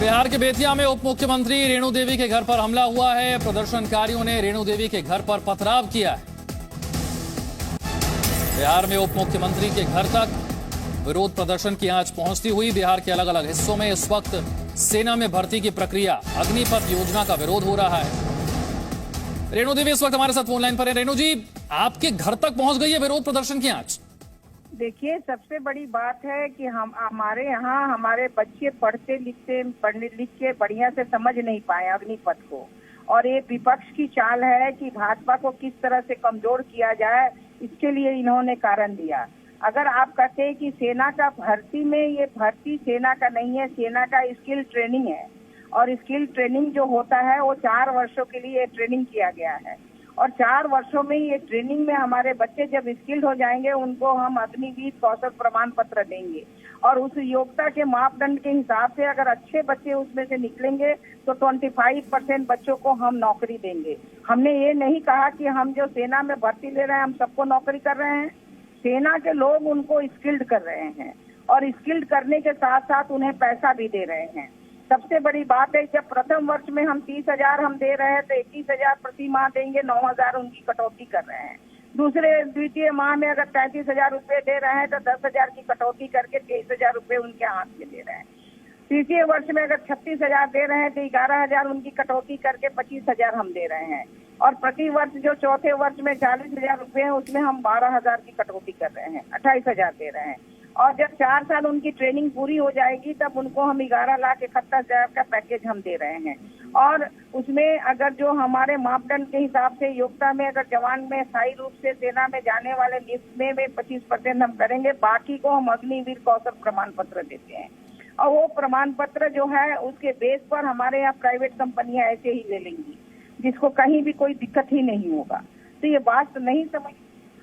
बिहार के बेतिया में उप मुख्यमंत्री रेणु देवी के घर पर हमला हुआ है। प्रदर्शनकारियों ने रेणु देवी के घर पर पथराव किया है। बिहार में उप मुख्यमंत्री के घर तक विरोध प्रदर्शन की आंच पहुंचती हुई। बिहार के अलग अलग हिस्सों में इस वक्त सेना में भर्ती की प्रक्रिया अग्निपथ योजना का विरोध हो रहा है। रेणु देवी इस वक्त हमारे साथ फोन लाइन पर है। रेणु जी, आपके घर तक पहुंच गई है विरोध प्रदर्शन की आंच? देखिए, सबसे बड़ी बात है कि हमारे यहाँ हमारे बच्चे पढ़ लिख के बढ़िया से समझ नहीं पाए अग्निपथ को, और ये विपक्ष की चाल है कि भाजपा को किस तरह से कमजोर किया जाए, इसके लिए इन्होंने कारण दिया। अगर आप कहते हैं कि सेना का भर्ती में, ये भर्ती सेना का नहीं है, सेना का स्किल ट्रेनिंग है, और स्किल ट्रेनिंग जो होता है वो 4 वर्षों के लिए ट्रेनिंग किया गया है, और 4 वर्षों में ये ट्रेनिंग में हमारे बच्चे जब स्किल्ड हो जाएंगे उनको हम अग्निवीर कौशल प्रमाण पत्र देंगे, और उस योग्यता के मापदंड के हिसाब से अगर अच्छे बच्चे उसमें से निकलेंगे तो 25% बच्चों को हम नौकरी देंगे। हमने ये नहीं कहा कि हम जो सेना में भर्ती ले रहे हैं हम सबको नौकरी कर रहे हैं। सेना के लोग उनको स्किल्ड कर रहे हैं, और स्किल्ड करने के साथ साथ उन्हें पैसा भी दे रहे हैं। सबसे बड़ी बात है, जब प्रथम वर्ष में हम 30,000 हम दे रहे हैं तो 21,000 प्रति माह देंगे, 9,000 उनकी कटौती कर रहे हैं। द्वितीय माह में अगर 35,000 रुपए दे रहे हैं तो 10,000 की कटौती करके 23,000 रुपए उनके हाथ में दे रहे हैं। तृतीय वर्ष में अगर 36,000 दे रहे हैं तो 11,000 उनकी कटौती करके 25,000 हम दे रहे हैं, और प्रति वर्ष जो चौथे वर्ष में 40,000 रुपए है उसमें हम 12,000 की कटौती कर रहे हैं, 28,000 दे रहे हैं। और जब 4 साल उनकी ट्रेनिंग पूरी हो जाएगी तब उनको हम 11,71,000 का पैकेज हम दे रहे हैं। और उसमें अगर जो हमारे मापदंड के हिसाब से योग्यता में अगर जवान में स्थायी रूप से सेना में जाने वाले लिस्ट में 25% हम करेंगे, बाकी को हम अग्निवीर कौशल प्रमाण पत्र देते हैं, और वो प्रमाण पत्र जो है उसके बेस पर हमारे यहाँ प्राइवेट कंपनियां ऐसे ही ले लेंगी, जिसको कहीं भी कोई दिक्कत ही नहीं होगा। तो ये बात नहीं समझ।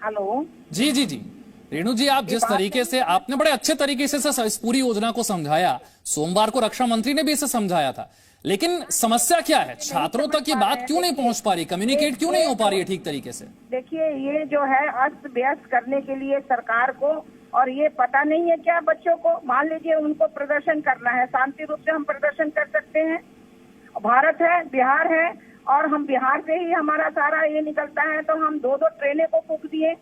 हेलो जी जी जी, रेणु जी, आप जिस तरीके से आपने बड़े अच्छे तरीके से इस पूरी योजना को समझाया, सोमवार को रक्षा मंत्री ने भी इसे समझाया था, लेकिन समस्या क्या है? छात्रों तक ये बात क्यों नहीं पहुंच पा रही, कम्युनिकेट क्यों नहीं हो पा रही है ठीक तरीके से? देखिए, ये जो है अस्त व्यस्त करने के लिए सरकार को, और ये पता नहीं है क्या बच्चों को, मान लीजिए उनको प्रदर्शन करना है, शांति रूप से हम प्रदर्शन कर सकते हैं। भारत है, बिहार है, और हम बिहार से ही हमारा सारा ये निकलता है, तो हम 2-2 ट्रेनें को फूंक दिए।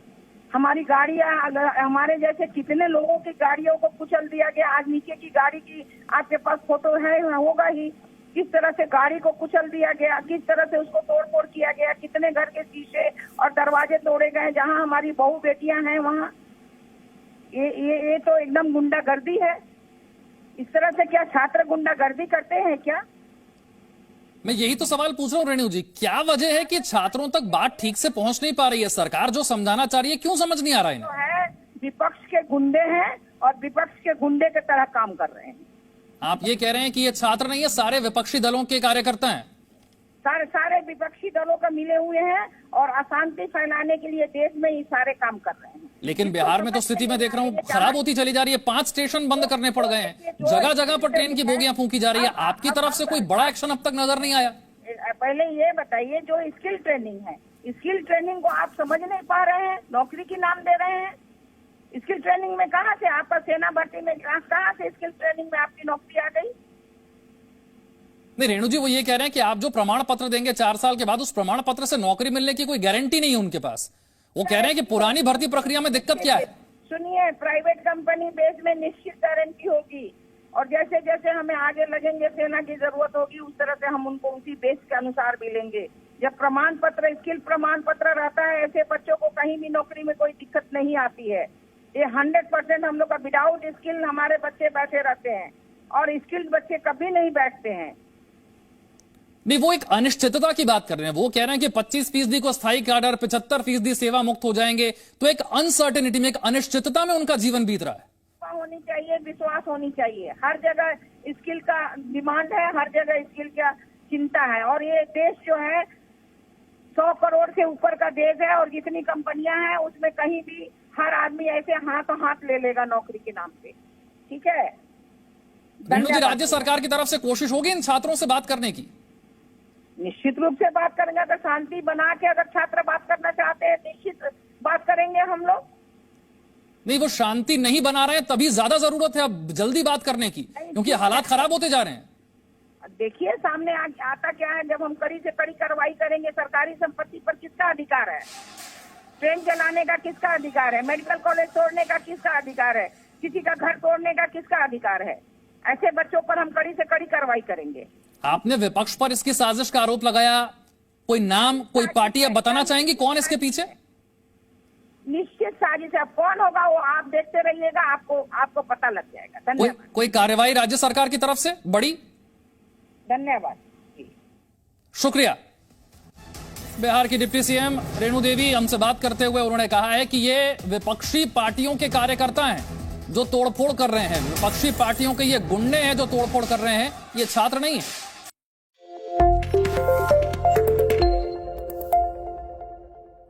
हमारी गाड़ियां, हमारे जैसे कितने लोगों की गाड़ियों को कुचल दिया गया। आज नीचे की गाड़ी की आपके पास फोटो है, होगा ही, किस तरह से गाड़ी को कुचल दिया गया, किस तरह से उसको तोड़-फोड़ किया गया, कितने घर के शीशे और दरवाजे तोड़े गए जहां हमारी बहू बेटियां हैं वहां। ये तो एकदम गुंडागर्दी है। इस तरह से क्या छात्र गुंडागर्दी करते हैं क्या? मैं यही तो सवाल पूछ रहा हूँ रेणु जी, क्या वजह है कि छात्रों तक बात ठीक से पहुंच नहीं पा रही है? सरकार जो समझाना चाह रही है क्यों समझ नहीं आ रहा है इन्हें? तो है विपक्ष के गुंडे हैं, और विपक्ष के गुंडे की तरह काम कर रहे हैं। आप ये कह रहे हैं कि ये छात्र नहीं है, सारे विपक्षी दलों के कार्यकर्ता हैं? सारे विपक्षी दलों का मिले हुए हैं, और अशांति फैलाने के लिए देश में ये सारे काम कर रहे हैं। लेकिन बिहार में तो स्थिति मैं देख रहा हूँ खराब होती चली जा रही है। 5 स्टेशन बंद करने पड़ गए हैं, जगह जगह पर ट्रेन की बोगियां फूंकी जा रही है। आपकी तरफ से कोई बड़ा एक्शन अब तक नजर नहीं आया? पहले ये बताइए, जो स्किल ट्रेनिंग है, स्किल ट्रेनिंग को आप समझ नहीं पा रहे हैं, नौकरी की नाम दे रहे हैं। स्किल ट्रेनिंग में कहाँ से आपका सेना भर्ती में कहाँ से स्किल ट्रेनिंग में आपकी नौकरी आ गई? नहीं रेणु जी, वो ये कह रहे हैं कि आप जो प्रमाण पत्र देंगे 4 साल के बाद, उस प्रमाण पत्र से नौकरी मिलने की कोई गारंटी नहीं है उनके पास। वो कह रहे हैं कि पुरानी भर्ती प्रक्रिया में दिक्कत क्या है? सुनिए, प्राइवेट कंपनी बेस में निश्चित गारंटी होगी, और जैसे जैसे हमें आगे लगेंगे सेना की जरूरत होगी उस तरह से हम उनको उसी बेस के अनुसार मिलेंगे। जब प्रमाण पत्र, स्किल प्रमाण पत्र रहता है, ऐसे बच्चों को कहीं भी नौकरी में कोई दिक्कत नहीं आती है। ये 100% हम लोग का विदाउट स्किल हमारे बच्चे बैठे रहते हैं, और स्किल्ड बच्चे कभी नहीं बैठते हैं। नहीं, वो एक अनिश्चितता की बात कर रहे हैं। वो कह रहे हैं कि 25% को स्थायी कैडर, 75% सेवा मुक्त हो जाएंगे, तो एक अनसर्टेनिटी में, एक अनिश्चितता में उनका जीवन बीत रहा है। होनी चाहिए, विश्वास होनी चाहिए। हर जगह स्किल का डिमांड है, हर जगह स्किल का चिंता है, और ये देश जो है 100 करोड़ से ऊपर का देश है, और जितनी कंपनियां हैं उसमें कहीं भी हर आदमी ऐसे हाथ ले लेगा नौकरी के नाम पे। ठीक है, राज्य सरकार की तरफ से कोशिश होगी इन छात्रों से बात करने की? निश्चित रूप से बात करेंगे। अगर शांति बना के अगर छात्र बात करना चाहते हैं, निश्चित बात करेंगे हम लोग। नहीं, वो शांति नहीं बना रहे हैं, तभी ज्यादा जरूरत है अब जल्दी बात करने की, क्योंकि हालात खराब होते जा रहे हैं। देखिए सामने आता क्या है, जब हम कड़ी से कड़ी कार्रवाई करेंगे। सरकारी संपत्ति पर किसका अधिकार है? ट्रेन चलाने का किसका अधिकार है? मेडिकल कॉलेज तोड़ने का किसका अधिकार है? किसी का घर तोड़ने का किसका अधिकार है? ऐसे बच्चों पर हम कड़ी से कड़ी कार्रवाई करेंगे। आपने विपक्ष पर इसकी साजिश का आरोप लगाया, कोई नाम, कोई पार्टी आप बताना चाहेंगी कौन इसके पीछे? निश्चित साजिश है। अब कौन होगा वो आप देखते रहिएगा, आपको पता लग जाएगा। धन्यवाद। कोई कार्रवाई राज्य सरकार की तरफ से बड़ी? धन्यवाद। शुक्रिया। बिहार की डिप्टी सीएम रेणु देवी हमसे बात करते हुए उन्होंने कहा है कि ये विपक्षी पार्टियों के कार्यकर्ता हैं जो तोड़फोड़ कर रहे हैं, विपक्षी पार्टियों के ये गुंडे हैं जो तोड़फोड़ कर रहे हैं, ये छात्र नहीं है।